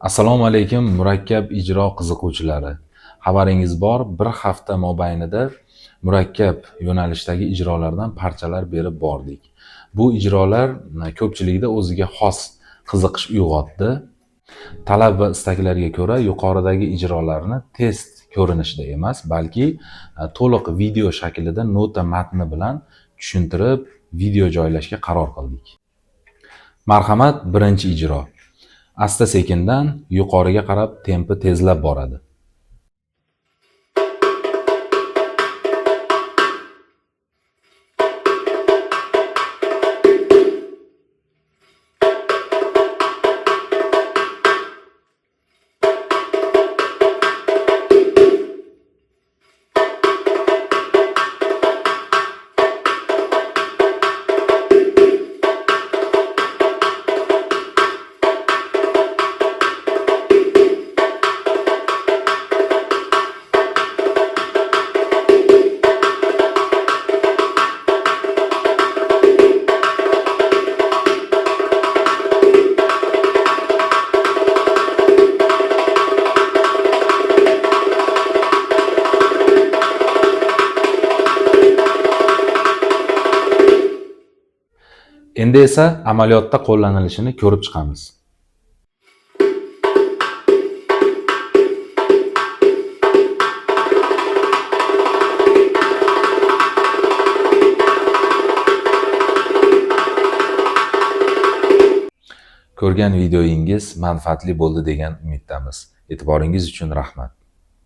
Assalomu alaykum murakkab ijro qiziquvchilari. Xabaringiz bor, bir hafta mobaynida murakkab yo'nalishdagi ijrolardan parchalar berib bordik. Bu ijrolar ko'pchilikda o'ziga xos qiziqish uyg'otdi. Talab va istaklarga ko'ra yuqoridagi ijrolarni test ko'rinishida emas, balki to'liq video shaklida nota matni bilan tushuntirib video joylashga qaror qildik. Marhamat, birinchi ijro. Asta-sekindan yuqoriga qarab tempi tezlab boradi. Endi esa amaliyotda qo'llanilishini ko'rib chiqamiz. Ko'rgan videoyingiz manfaatli bo'ldi degan umiddamiz. E'tiboringiz uchun rahmat.